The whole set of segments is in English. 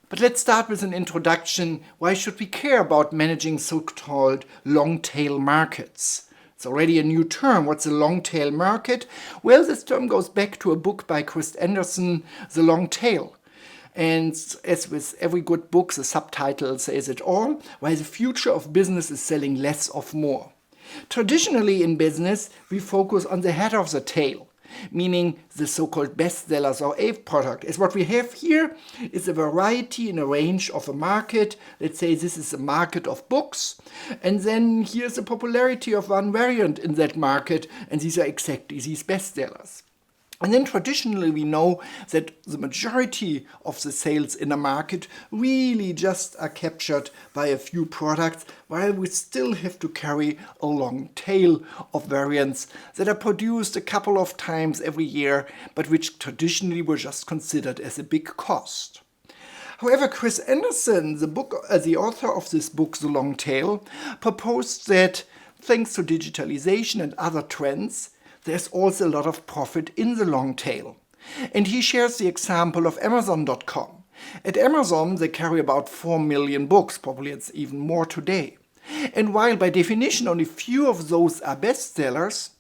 But let's start with an introduction. Why should we care about managing so-called long-tail markets? It's already a new term. What's a long-tail market? Well, this term goes back to a book by Chris Anderson, The Long Tail. And as with every good book, the subtitle says it all, why the future of business is selling less of more. Traditionally in business, we focus on the head of the tail, meaning the so-called bestsellers or A product. As what we have here is a variety in a range of a market. Let's say this is a market of books, and then here's the popularity of one variant in that market, and these are exactly these bestsellers. And then traditionally we know that the majority of the sales in a market really just are captured by a few products, while we still have to carry a long tail of variants that are produced a couple of times every year, but which traditionally were just considered as a big cost. However, Chris Anderson, the author of this book, The Long Tail, proposed that thanks to digitalization and other trends, there's also a lot of profit in the long tail. And he shares the example of Amazon.com. At Amazon, they carry about 4 million books, probably it's even more today. And while by definition only few of those are bestsellers,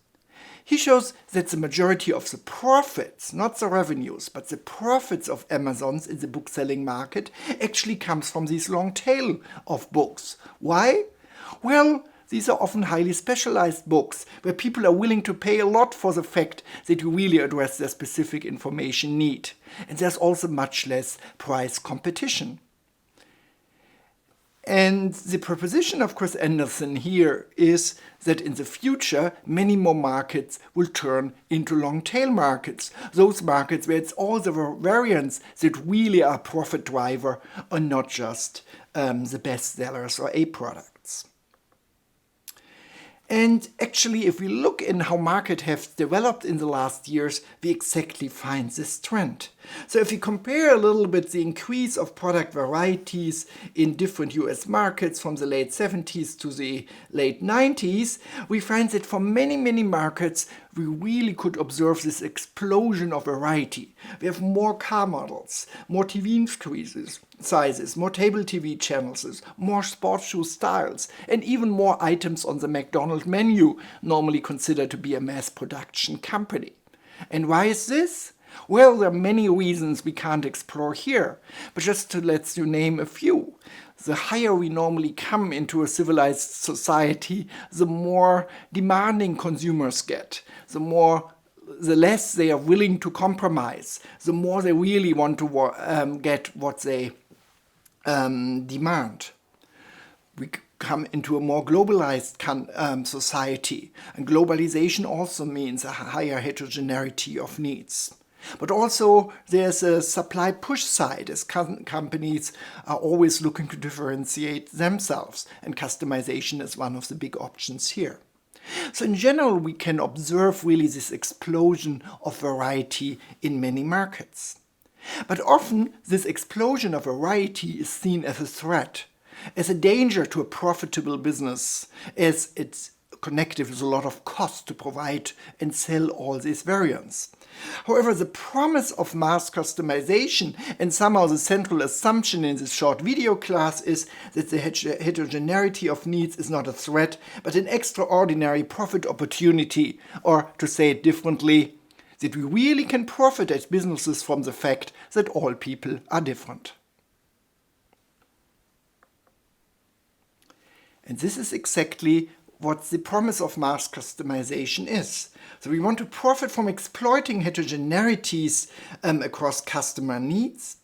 he shows that the majority of the profits, not the revenues, but the profits of Amazon's in the book-selling market actually comes from these long tail of books. Why? Well, these are often highly specialized books where people are willing to pay a lot for the fact that you really address their specific information need. And there's also much less price competition. And the proposition of Chris Anderson here is that in the future, many more markets will turn into long-tail markets. Those markets where it's all the variants that really are a profit driver and not just the bestsellers or A products. And actually, if we look in how markets have developed in the last years, we exactly find this trend. So if we compare a little bit the increase of product varieties in different US markets from the late 70s to the late 90s, we find that for many, many markets, we really could observe this explosion of variety. We have more car models, more TV sizes, more table TV channels, more sports shoe styles, and even more items on the McDonald's menu, normally considered to be a mass production company. And why is this? Well, there are many reasons we can't explore here, but just to let you name a few. The higher we normally come into a civilized society, the more demanding consumers get, the less they are willing to compromise, the more they really want to get what they demand. We come into a more globalized society, and globalization also means a higher heterogeneity of needs. But also there's a supply push side, as companies are always looking to differentiate themselves, and customization is one of the big options here. So in general, we can observe really this explosion of variety in many markets. But often this explosion of variety is seen as a threat, as a danger to a profitable business, as it's connected with a lot of cost to provide and sell all these variants. However, the promise of mass customization and somehow the central assumption in this short video class is that the heterogeneity of needs is not a threat, but an extraordinary profit opportunity, or to say it differently, that we really can profit as businesses from the fact that all people are different. And this is exactly what the promise of mass customization is. So we want to profit from exploiting heterogeneities across customer needs,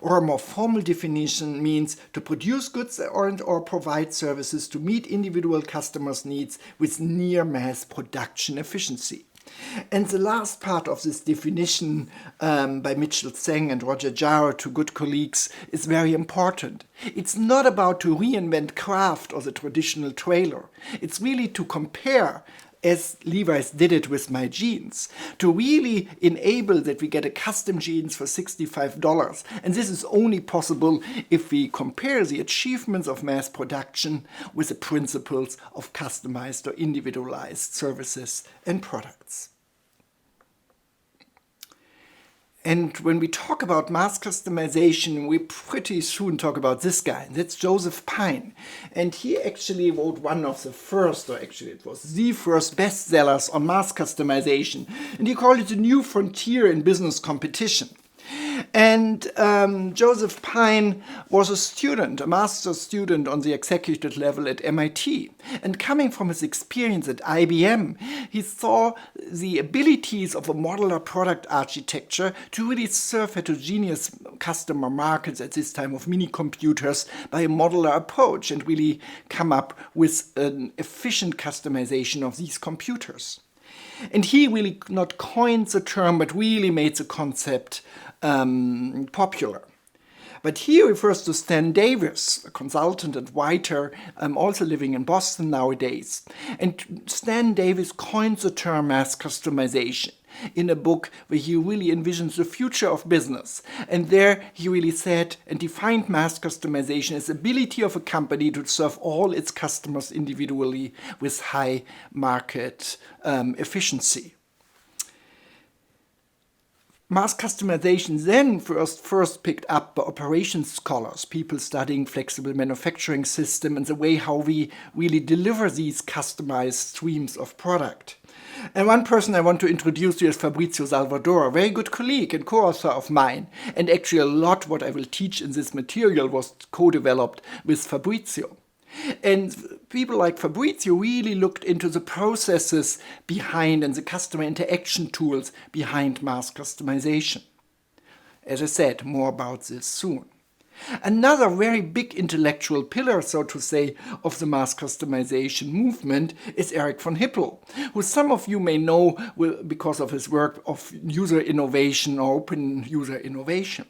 or a more formal definition means to produce goods or provide services to meet individual customers' needs with near mass production efficiency. And the last part of this definition by Mitchell Tseng and Roger Jarrett, two good colleagues, is very important. It's not about to reinvent craft or the traditional trailer. It's really to compare, as Levi's did it with my jeans, to really enable that we get a custom jeans for $65. And this is only possible if we compare the achievements of mass production with the principles of customized or individualized services and products. And when we talk about mass customization, we pretty soon talk about this guy. That's Joseph Pine. And he actually wrote one of the first, or actually it was the first bestsellers on mass customization. And he called it the new frontier in business competition. And Joseph Pine was a student, a master's student on the executive level at MIT. And coming from his experience at IBM, he saw the abilities of a modular product architecture to really serve heterogeneous customer markets at this time of mini computers by a modular approach and really come up with an efficient customization of these computers. And he really not coined the term, but really made the concept popular. But he refers to Stan Davis, a consultant and writer, also living in Boston nowadays. And Stan Davis coined the term mass customization in a book where he really envisions the future of business. And there he really said and defined mass customization as the ability of a company to serve all its customers individually with high market efficiency. Mass customization then first picked up by operations scholars, people studying flexible manufacturing system and the way how we really deliver these customized streams of product. And one person I want to introduce you is Fabrizio Salvador, a very good colleague and co-author of mine. And actually a lot what I will teach in this material was co-developed with Fabrizio. And people like Fabrizio really looked into the processes behind and the customer interaction tools behind mass customization. As I said, more about this soon. Another very big intellectual pillar, so to say, of the mass customization movement is Eric von Hippel, who some of you may know because of his work of user innovation or open user innovation.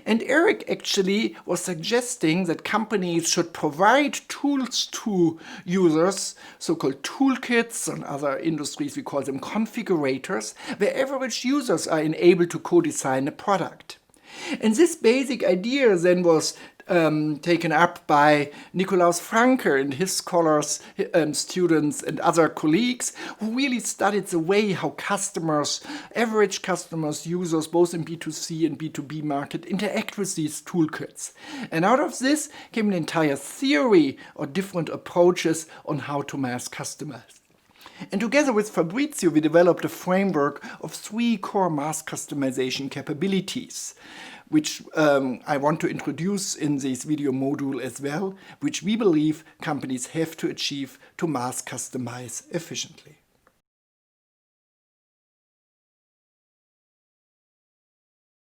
And Eric actually was suggesting that companies should provide tools to users, so-called toolkits, and other industries we call them configurators, where average users are enabled to co-design a product. And this basic idea then was taken up by Nikolaus Franke and his scholars, students and other colleagues who really studied the way how customers, average customers, users, both in B2C and B2B market, interact with these toolkits. And out of this came an entire theory or different approaches on how to mass customize. And together with Fabrizio, we developed a framework of 3 core mass customization capabilities, which I want to introduce in this video module as well, which we believe companies have to achieve to mass customize efficiently.